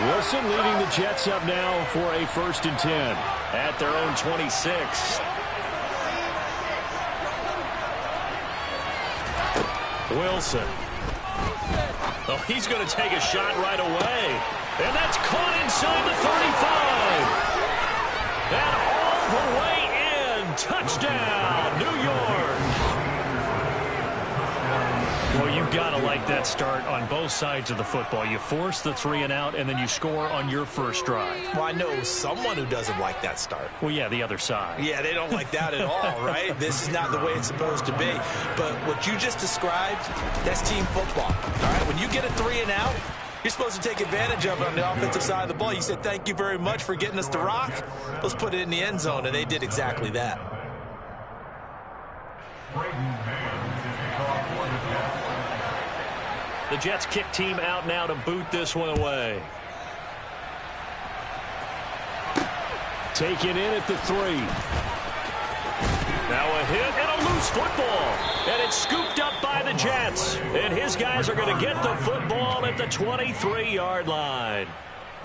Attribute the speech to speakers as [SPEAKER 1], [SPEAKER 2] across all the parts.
[SPEAKER 1] Wilson leading the Jets up now for a 1st and 10 at their own 26. Wilson. Oh, he's going to take a shot right away. And that's caught inside the 35. And all the way in. Touchdown, New York. Well, you've got to like that start on both sides of the football. You force the 3 and out, and then you score on your first drive.
[SPEAKER 2] Well, I know someone who doesn't like that start.
[SPEAKER 1] Well, yeah, the other side.
[SPEAKER 2] Yeah, they don't like that at all, right? This is not the way it's supposed to be. But what you just described, that's team football. All right, when you get a 3 and out, you're supposed to take advantage of it on the offensive side of the ball. You said, thank you very much for getting us the rock. Let's put it in the end zone, and they did exactly that.
[SPEAKER 1] The Jets kick team out now to boot this one away. Taken in at the 3. Now a hit and a loose football. And it's scooped up by the Jets. And his guys are going to get the football at the 23-yard line.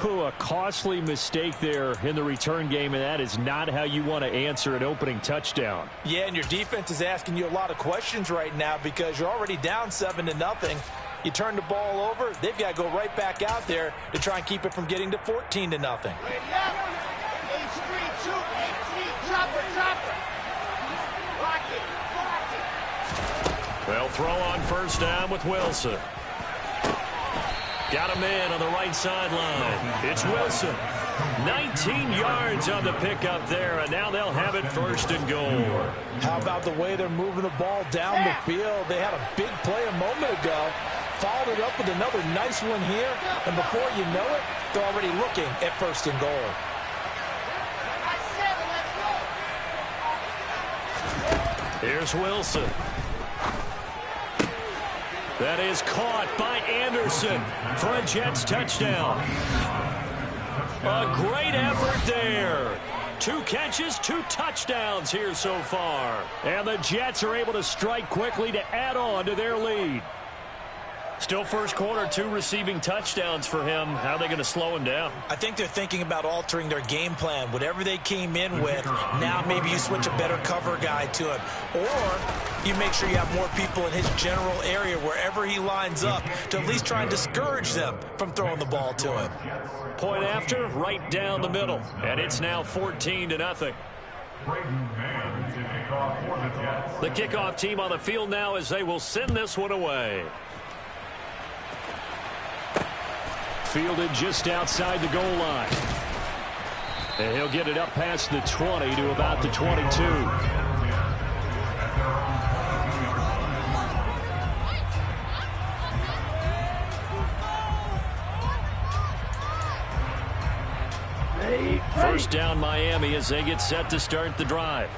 [SPEAKER 1] A costly mistake there in the return game, and that is not how you want to answer an opening touchdown.
[SPEAKER 2] Yeah, and your defense is asking you a lot of questions right now because you're already down 7-0. You turn the ball over, they've got to go right back out there to try and keep it from getting to 14-0.
[SPEAKER 1] They'll throw on 1st down with Wilson. Got him in on the right sideline. It's Wilson. 19 yards on the pickup there, and now they'll have it 1st and goal.
[SPEAKER 2] How about the way they're moving the ball down the field? They had a big play a moment ago. Followed it up with another nice one here, and before you know it, they're already looking at 1st and goal.
[SPEAKER 1] Here's Wilson. That is caught by Anderson for a Jets touchdown. A great effort there. 2 catches, 2 touchdowns here so far. And the Jets are able to strike quickly to add on to their lead. Still first quarter, 2 receiving touchdowns for him. How are they going to slow him down?
[SPEAKER 2] I think they're thinking about altering their game plan. Whatever they came in with, now maybe you switch a better cover guy to him. Or you make sure you have more people in his general area wherever he lines up to at least try and discourage them from throwing the ball to him.
[SPEAKER 1] Point after, right down the middle. And it's now 14-0. The kickoff team on the field now as they will send this one away. Fielded just outside the goal line. And he'll get it up past the 20 to about the 22. First down Miami as they get set to start the drive.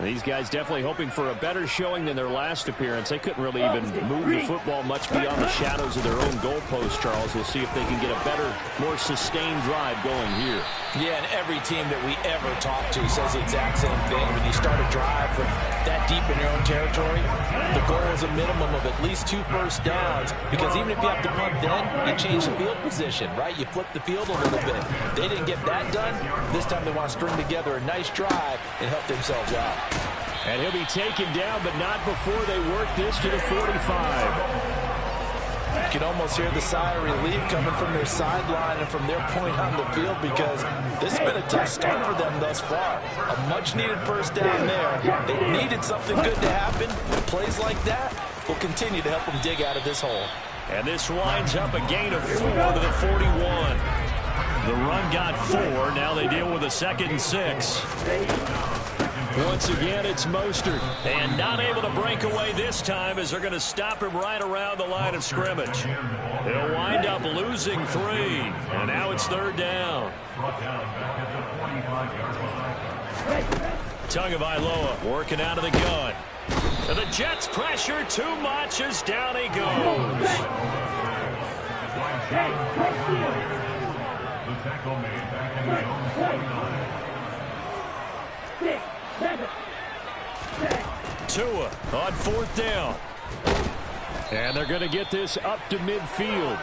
[SPEAKER 1] These guys definitely hoping for a better showing than their last appearance. They couldn't really even move the football much beyond the shadows of their own goalpost, Charles. We'll see if they can get a better, more sustained drive going here.
[SPEAKER 2] Yeah, and every team that we ever talk to says the exact same thing. When you start a drive from that deep in your own territory, the goal is a minimum of at least 2 first downs, because even if you have to punt then, you change the field position, right? You flip the field a little bit. They didn't get that done. This time they want to string together a nice drive and help themselves out.
[SPEAKER 1] And he'll be taken down, but not before they work this to the 45.
[SPEAKER 2] You can almost hear the sigh of relief coming from their sideline and from their point on the field, because this has been a tough start for them thus far. A much-needed first down there. They needed something good to happen. Plays like that will continue to help them dig out of this hole.
[SPEAKER 1] And this winds up a gain of 4 to the 41. The run got 4. Now they deal with a 2nd and 6. Once again, it's Mostert. And not able to break away this time as they're going to stop him right around the line of scrimmage. They'll wind up losing 3. And now it's 3rd down. Tagovailoa working out of the gun. And the Jets pressure too much as down he goes. Tua on 4th down. And they're going to get this up to midfield.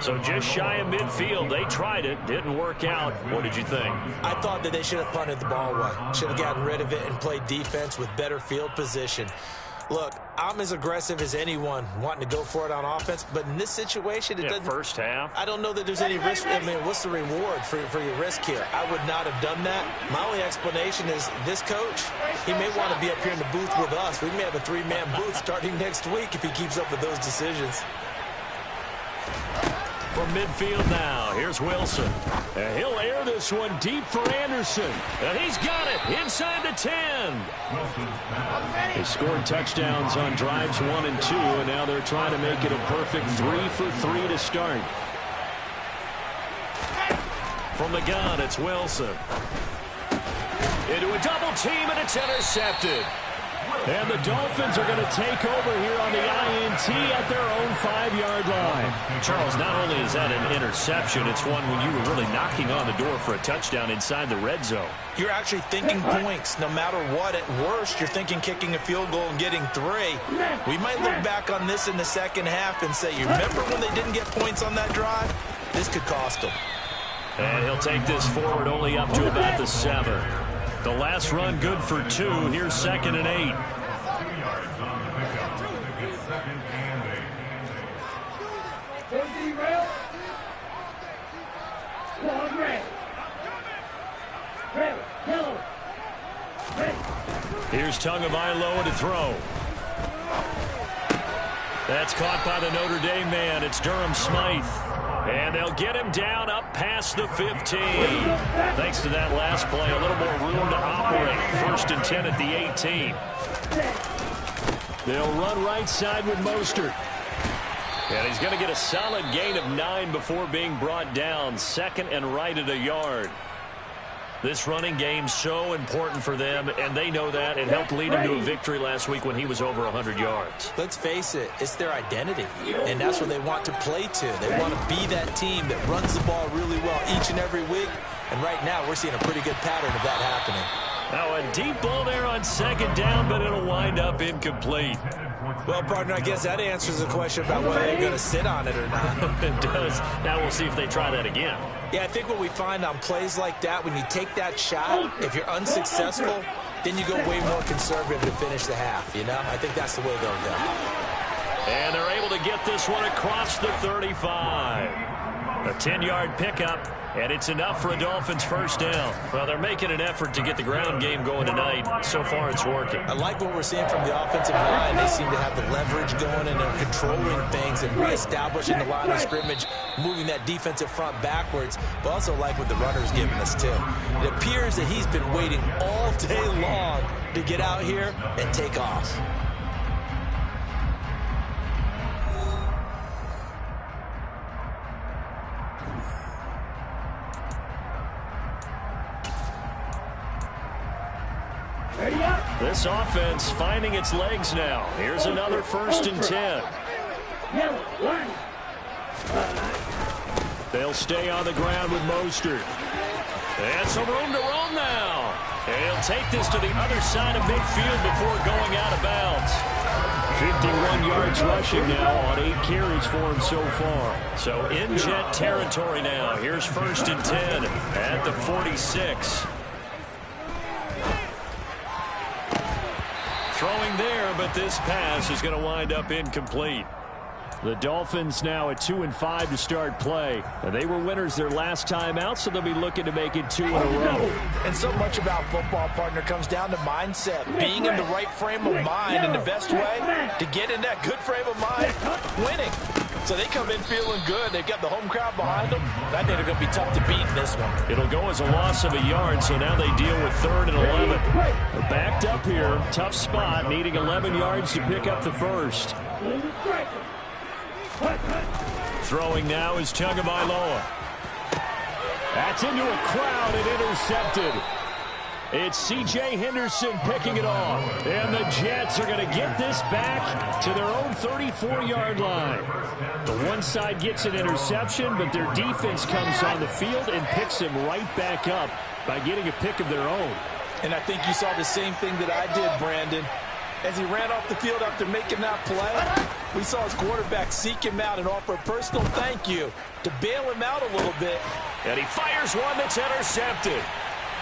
[SPEAKER 1] So just shy of midfield. They tried it. Didn't work out. What did you think?
[SPEAKER 2] I thought that they should have punted the ball away. Should have gotten rid of it and played defense with better field position. Look, I'm as aggressive as anyone wanting to go for it on offense, but in this situation, it doesn't.
[SPEAKER 1] First half.
[SPEAKER 2] I don't know that there's any risk. I mean, what's the reward for your risk here? I would not have done that. My only explanation is this coach, he may want to be up here in the booth with us. We may have a 3-man booth starting next week if he keeps up with those decisions.
[SPEAKER 1] From midfield now, here's Wilson. And he'll air this one deep for Anderson. And he's got it inside the 10. They scored touchdowns on drives 1 and 2, and now they're trying to make it a perfect 3 for 3 to start. From the gun, it's Wilson. Into a double team, and it's intercepted. And the Dolphins are going to take over here on the INT at their own 5-yard line. Charles, not only is that an interception, it's one when you were really knocking on the door for a touchdown inside the red zone.
[SPEAKER 2] You're actually thinking points. No matter what, at worst, you're thinking kicking a field goal and getting 3. We might look back on this in the second half and say, you remember when they didn't get points on that drive? This could cost them.
[SPEAKER 1] And he'll take this forward only up to about the 7. The last run good for 2. Here's 2nd and 8. Here's Tagovailoa to throw. That's caught by the Notre Dame man. It's Durham Smythe. And they'll get him down up past the 15. Thanks to that last play, a little more room to operate. 1st and 10 at the 18. They'll run right side with Mostert. And he's going to get a solid gain of 9 before being brought down. 2nd and right at a yard. This running game's so important for them, and they know that. It helped lead him to a victory last week when he was over 100 yards.
[SPEAKER 2] Let's face it, it's their identity, and that's what they want to play to. They want to be that team that runs the ball really well each and every week, and right now we're seeing a pretty good pattern of that happening.
[SPEAKER 1] Now a deep ball there on 2nd down, but it'll wind up incomplete.
[SPEAKER 2] Well, partner, I guess that answers the question about whether they're going to sit on it or not.
[SPEAKER 1] It does. Now we'll see if they try that again.
[SPEAKER 2] Yeah, I think what we find on plays like that, when you take that shot, if you're unsuccessful, then you go way more conservative to finish the half, you know? I think that's the way they'll go.
[SPEAKER 1] And they're able to get this one across the 35. A 10-yard pickup, and it's enough for a Dolphins 1st down. Well, they're making an effort to get the ground game going tonight. So far, it's working.
[SPEAKER 2] I like what we're seeing from the offensive line. They seem to have the leverage going, and they're controlling things and reestablishing the line of scrimmage, moving that defensive front backwards, but also like what the runner's giving us, too. It appears that he's been waiting all day long to get out here and take off.
[SPEAKER 1] This offense finding its legs now. Here's another 1st and 10. They'll stay on the ground with Mostert. And some room to roam now. And he'll take this to the other side of midfield before going out of bounds. 51 yards rushing now on 8 carries for him so far. So in Jet territory now. Here's 1st and 10 at the 46. Throwing there, but this pass is going to wind up incomplete. The Dolphins now at 2-5 to start play. And they were winners their last time out, so they'll be looking to make it 2 in a row.
[SPEAKER 2] And so much about football, partner, comes down to mindset. Being in the right frame of mind, and the best way to get in that good frame of mind, winning. So they come in feeling good. They've got the home crowd behind them. I think they're going to be tough to beat in this one.
[SPEAKER 1] It'll go as a loss of a yard, so now they deal with 3rd and 11. They're backed up here. Tough spot, needing 11 yards to pick up the 1st. Throwing now is Tagovailoa. That's into a crowd and intercepted. It's C.J. Henderson picking it off. And the Jets are going to get this back to their own 34-yard line. The one side gets an interception, but their defense comes on the field and picks him right back up by getting a pick of their own.
[SPEAKER 2] And I think you saw the same thing that I did, Brandon. As he ran off the field after making that play, We saw his quarterback seek him out and offer a personal thank you to bail him out a little bit.
[SPEAKER 1] And he fires one that's intercepted.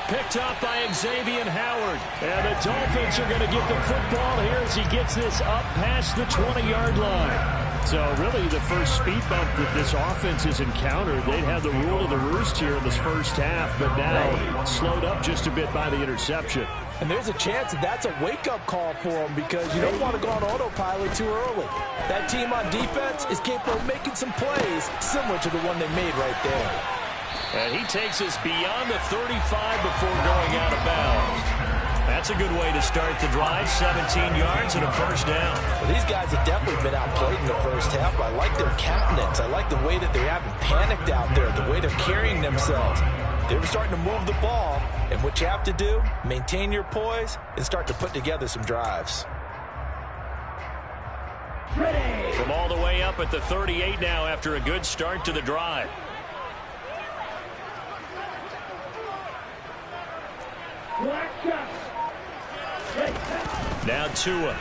[SPEAKER 1] Picked up by Xavier Howard. And the Dolphins are going to get the football here as he gets this up past the 20-yard line. So really the first speed bump that this offense has encountered, they'd have the rule of the roost here in this first half, but now slowed up just a bit by the interception.
[SPEAKER 2] And there's a chance that that's a wake-up call for them because you don't want to go on autopilot too early. That team on defense is capable of making some plays similar to the one they made right there.
[SPEAKER 1] And he takes us beyond the 35 before going out of bounds. That's a good way to start the drive, 17 yards and a first down.
[SPEAKER 2] Well, these guys have definitely been outplayed in the first half. I like their countenance. I like the way that they haven't panicked out there, the way they're carrying themselves. They're starting to move the ball, and what you have to do, maintain your poise and start to put together some drives.
[SPEAKER 1] From all the way up at the 38 now after a good start to the drive. Now Tua.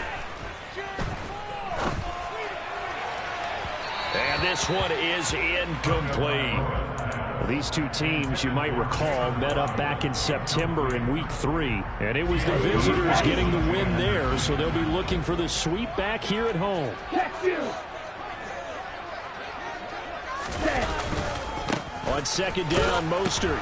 [SPEAKER 1] And this one is incomplete. These two teams, you might recall, met up back in September in Week 3. And it was the visitors getting the win there, so they'll be looking for the sweep back here at home. On second down, Mostert.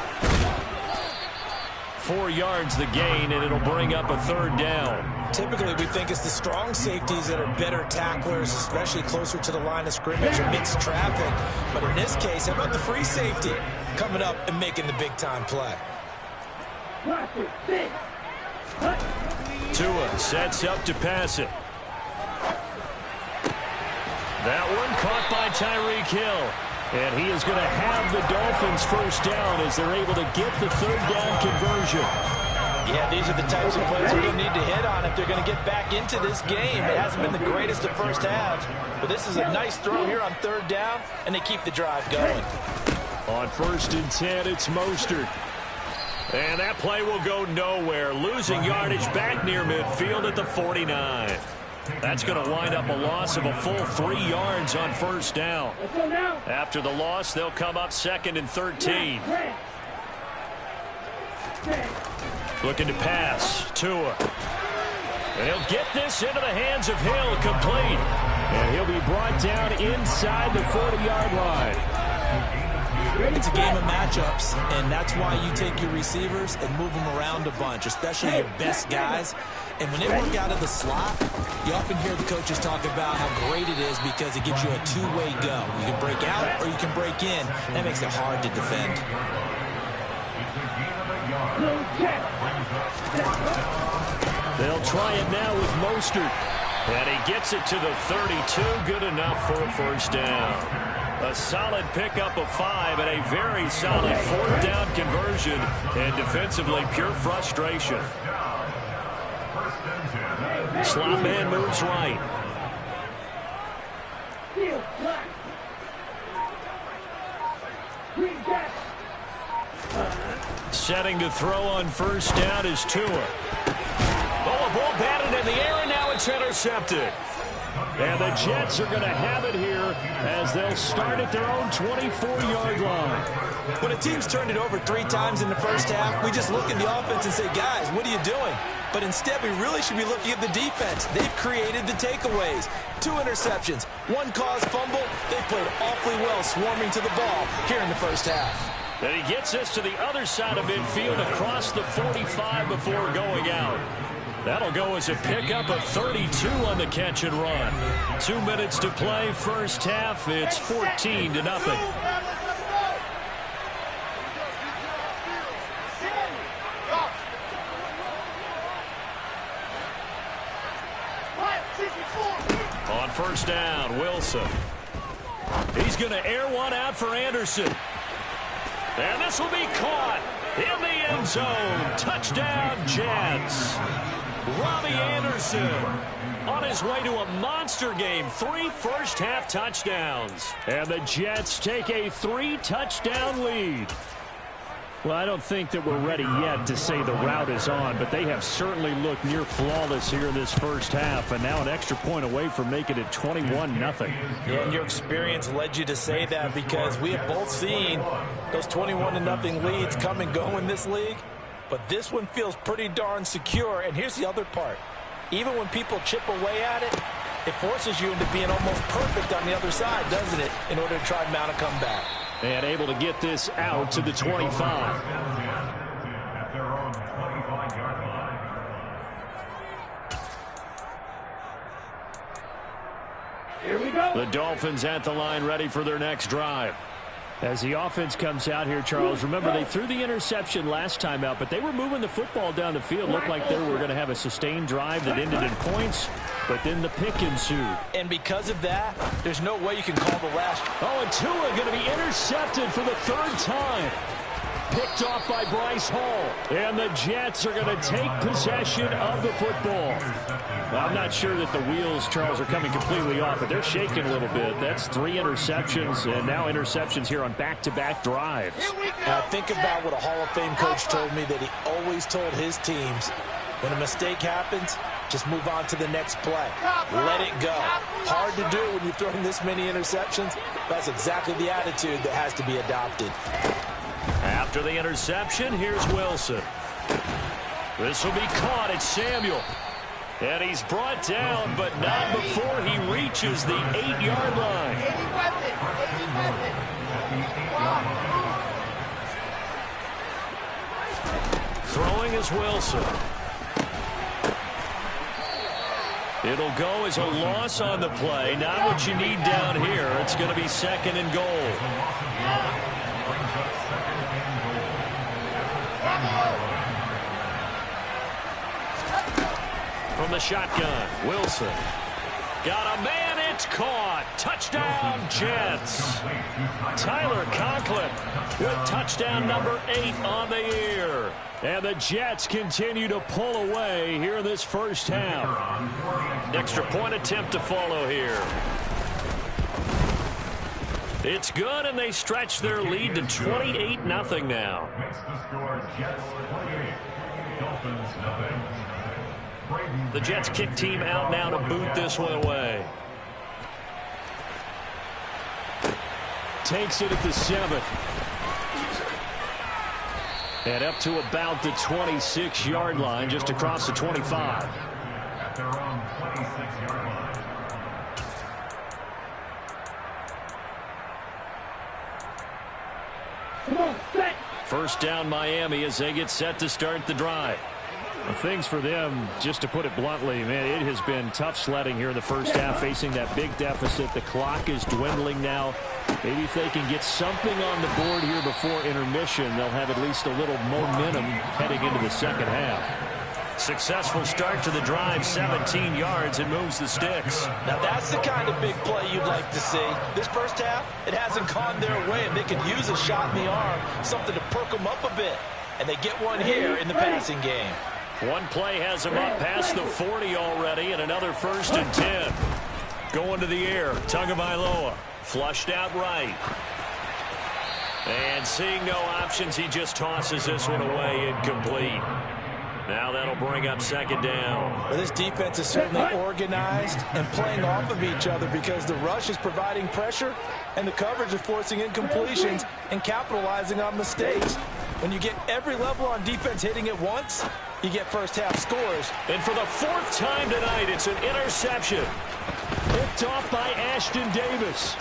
[SPEAKER 1] 4 yards the gain, and it'll bring up a third down.
[SPEAKER 3] Typically, we think it's the strong safeties that are better tacklers, especially closer to the line of scrimmage amidst traffic. But in this case, how about the free safety coming up and making the big-time play?
[SPEAKER 1] Tua sets up to pass it. That one caught by Tyreek Hill. And he is going to have the Dolphins first down as they're able to get the third down conversion.
[SPEAKER 2] Yeah, these are the types of plays they're going to need to hit on if they're going to get back into this game. It hasn't been the greatest of first halves, but this is a nice throw here on third down, and they keep the drive going.
[SPEAKER 1] On 1st and 10, it's Mostert. And that play will go nowhere, losing yardage back near midfield at the 49. That's going to wind up a loss of a full 3 yards on first down. After the loss, they'll come up 2nd and 13. Looking to pass. Tua. And he'll get this into the hands of Hill, complete. And he'll be brought down inside the 40-yard line.
[SPEAKER 3] It's a game of matchups, and that's why you take your receivers and move them around a bunch, especially your best guys. And when they work out of the slot, you often hear the coaches talk about how great it is because it gives you a two-way go. You can break out or you can break in. That makes it hard to defend.
[SPEAKER 1] They'll try it now with Mostert. And he gets it to the 32. Good enough for a first down. A solid pickup of 5 and a very solid 4th down conversion. And defensively, pure frustration. Slot man moves right. Setting to throw on first down is Tua. Oh, a ball batted in the air, and now it's intercepted. And the Jets are going to have it here as they'll start at their own 24-yard line.
[SPEAKER 3] When a team's turned it over 3 times in the first half, we just look at the offense and say, guys, what are you doing? But instead, we really should be looking at the defense. They've created the takeaways. 2 interceptions, 1 caused fumble. They played awfully well swarming to the ball here in the first half.
[SPEAKER 1] And he gets us to the other side of midfield across the 45 before going out. That'll go as a pickup of 32 on the catch and run. 2 minutes to play, first half. It's 14-0. On first down, Wilson. He's going to air one out for Anderson. And this will be caught in the end zone. Touchdown, Jets. Robbie Anderson on his way to a monster game. 3 first-half touchdowns. And the Jets take a 3-touchdown lead. Well, I don't think that we're ready yet to say the route is on, but they have certainly looked near flawless here in this first half, and now an extra point away from making it 21-0.
[SPEAKER 2] Yeah, and your experience led you to say that, because we have both seen those 21-0 leads come and go in this league, but this one feels pretty darn secure. And here's the other part. Even when people chip away at it, it forces you into being almost perfect on the other side, doesn't it, in order to try and mount a comeback.
[SPEAKER 1] And able to get this out to the 25.
[SPEAKER 4] Here we go.
[SPEAKER 1] The Dolphins at the line, ready for their next drive. As the offense comes out here, Charles, remember they threw the interception last time out, but they were moving the football down the field. Looked like they were going to have a sustained drive that ended in points, but then the pick ensued.
[SPEAKER 2] And because of that, there's no way you can call the last.
[SPEAKER 1] Oh, and Tua going to be intercepted for the third time. Picked off by Bryce Hall. And the Jets are going to take possession of the football. Well, I'm not sure that the wheels, Charles, are coming completely off, but they're shaking a little bit. That's 3 interceptions, and now interceptions here on back-to-back drives.
[SPEAKER 2] Now think about what a Hall of Fame coach told me, that he always told his teams, when a mistake happens, just move on to the next play. Let it go. Hard to do when you're throwing this many interceptions. That's exactly the attitude that has to be adopted.
[SPEAKER 1] After the interception, here's Wilson. This will be caught. It's Samuel. And he's brought down, but not before he reaches the 8-yard line. Throwing is Wilson. It'll go as a loss on the play. Not what you need down here. It's going to be 2nd and goal. From the shotgun, Wilson. Got a man, it's caught. Touchdown, Jets. Tyler Conklin with touchdown number 8 on the year. And the Jets continue to pull away here in this first half. Extra point attempt to follow here. It's good, and they stretch their lead to 28-0 now. The Jets kick team out now to boot this one away. Takes it at the 7. And up to about the 26-yard line, just across the 25. First down, Miami, as they get set to start the drive. Well, things for them, just to put it bluntly, man, it has been tough sledding here in the first half, facing that big deficit. The clock is dwindling now. Maybe if they can get something on the board here before intermission, they'll have at least a little momentum heading into the second half. Successful start to the drive, 17 yards, and moves the sticks.
[SPEAKER 2] Now that's the kind of big play you'd like to see. This first half, it hasn't gone their way, and they could use a shot in the arm, something to perk them up a bit. And they get one here in the passing game.
[SPEAKER 1] One play has him up past the 40 already, and another 1st and 10. Going to the air, Tagovailoa. Flushed out right. And seeing no options, he just tosses this one away, incomplete. Now that'll bring up 2nd down.
[SPEAKER 2] Well, this defense is certainly organized and playing off of each other, because the rush is providing pressure and the coverage is forcing incompletions and capitalizing on mistakes. When you get every level on defense hitting at once, you get first half scores.
[SPEAKER 1] And for the 4th time tonight, it's an interception. Picked off by Ashton Davis.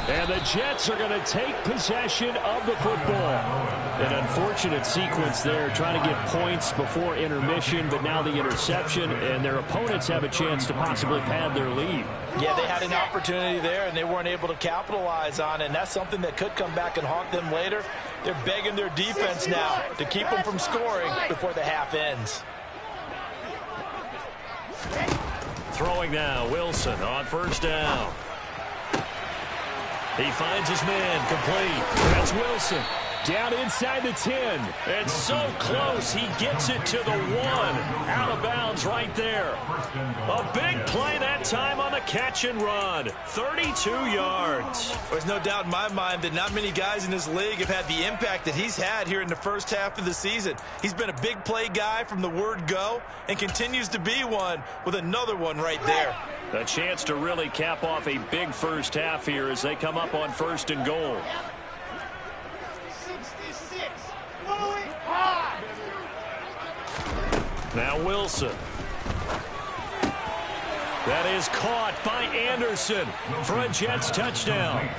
[SPEAKER 1] And the Jets are going to take possession of the football. An unfortunate sequence there, trying to get points before intermission, but now the interception, and their opponents have a chance to possibly pad their lead.
[SPEAKER 2] Yeah, they had an opportunity there, and they weren't able to capitalize on it, and that's something that could come back and haunt them later. They're begging their defense now to keep them from scoring before the half ends.
[SPEAKER 1] Throwing now, Wilson on 1st down. He finds his man, complete. That's Wilson. Down inside the 10. It's so close. He gets it to the 1. Out of bounds right there. A big play that time on the catch and run. 32 yards.
[SPEAKER 3] There's no doubt in my mind that not many guys in this league have had the impact that he's had here in the first half of the season. He's been a big play guy from the word go and continues to be one with another one right there.
[SPEAKER 1] A chance to really cap off a big first half here as they come up on 1st and goal. Now Wilson. That is caught by Anderson for a Jets touchdown.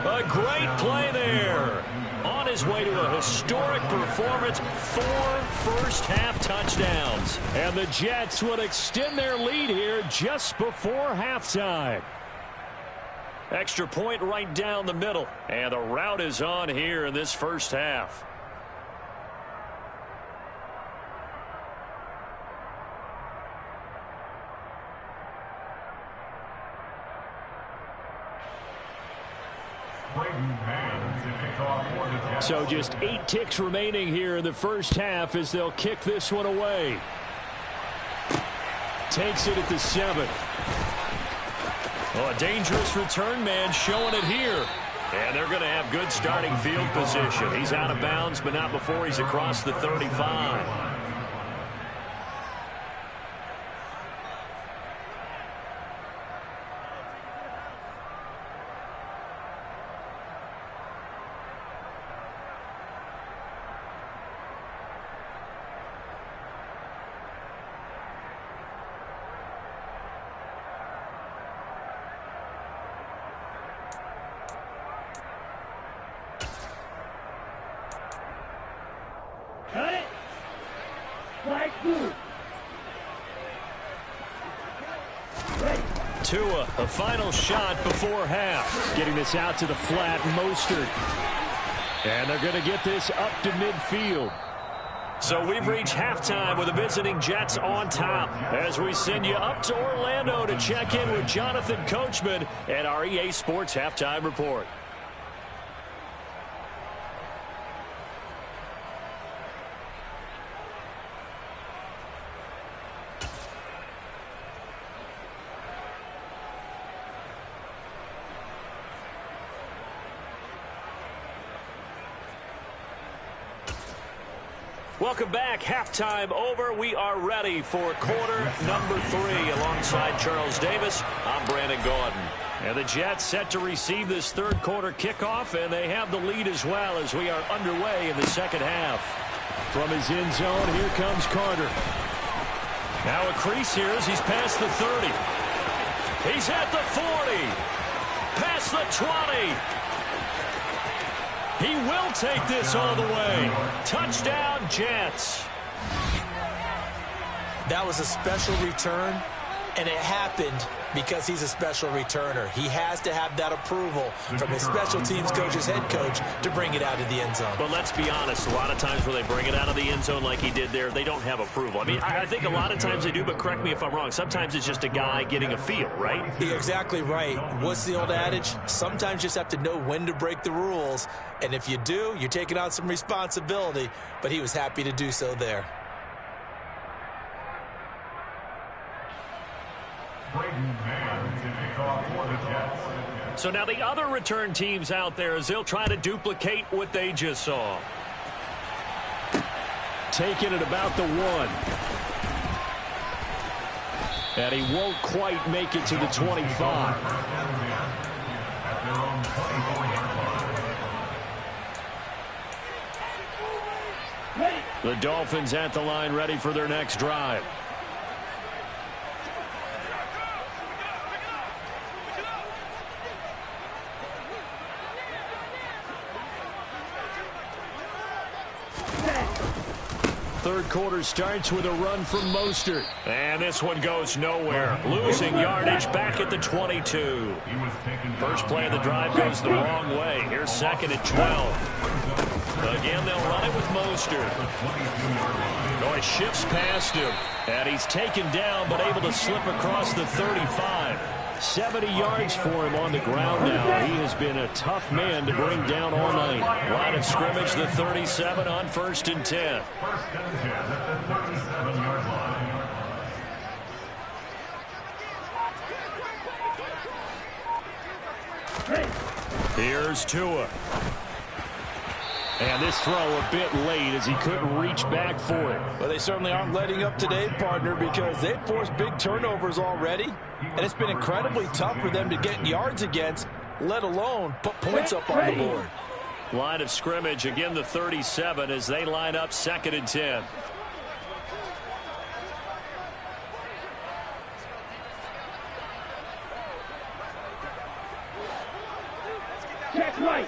[SPEAKER 1] A great play there. On his way to a historic performance, 4 first-half touchdowns. And the Jets would extend their lead here just before halftime. Extra point right down the middle. And the route is on here in this first half. So just 8 ticks remaining here in the first half as they'll kick this one away. Takes it at the 7. Oh, a dangerous return man showing it here. And they're going to have good starting field position. He's out of bounds, but not before he's across the 35. Tua, a final shot before half. Getting this out to the flat, Mostert. And they're going to get this up to midfield. So we've reached halftime with the visiting Jets on top as we send you up to Orlando to check in with Jonathan Coachman at our EA Sports Halftime Report. Welcome back. Halftime over. We are ready for quarter number 3 alongside Charles Davis. I'm Brandon Gaudin. And the Jets set to receive this third quarter kickoff, and they have the lead as well as we are underway in the second half. From his end zone, here comes Carter. Now a crease here as he's past the 30. He's at the 40. Past the 20. He will take this all the way. Touchdown, Jets.
[SPEAKER 3] That was a special return, and it happened because he's a special returner. He has to have that approval from his special teams coach's head coach to bring it out of the end zone.
[SPEAKER 1] But let's be honest, a lot of times where they bring it out of the end zone like he did there, they don't have approval. I mean, I think a lot of times they do, but correct me if I'm wrong. Sometimes it's just a guy getting a feel, right?
[SPEAKER 3] You're exactly right. What's the old adage? Sometimes you just have to know when to break the rules, and if you do, you're taking on some responsibility, but he was happy to do so there.
[SPEAKER 1] So now the other return teams out there as they'll try to duplicate what they just saw. Taking it about the 1. And he won't quite make it to the 25. The Dolphins at the line ready for their next drive. Third quarter starts with a run from Mostert. And this one goes nowhere. Losing yardage back at the 22. First play of the drive goes the wrong way. Here's second and 12. Again, they'll run it with Mostert. Oh, he shifts past him. And he's taken down but able to slip across the 35. 70 yards for him on the ground now. He has been a tough man to bring down all night. Line of scrimmage, the 37 on 1st and 10. Here's Tua. And this throw a bit late as he couldn't reach back for it.
[SPEAKER 2] Well, they certainly aren't letting up today, partner, because they've forced big turnovers already. And it's been incredibly tough for them to get yards against, let alone put points up on the board.
[SPEAKER 1] Line of scrimmage, again the 37 as they line up 2nd and 10.
[SPEAKER 4] Check right.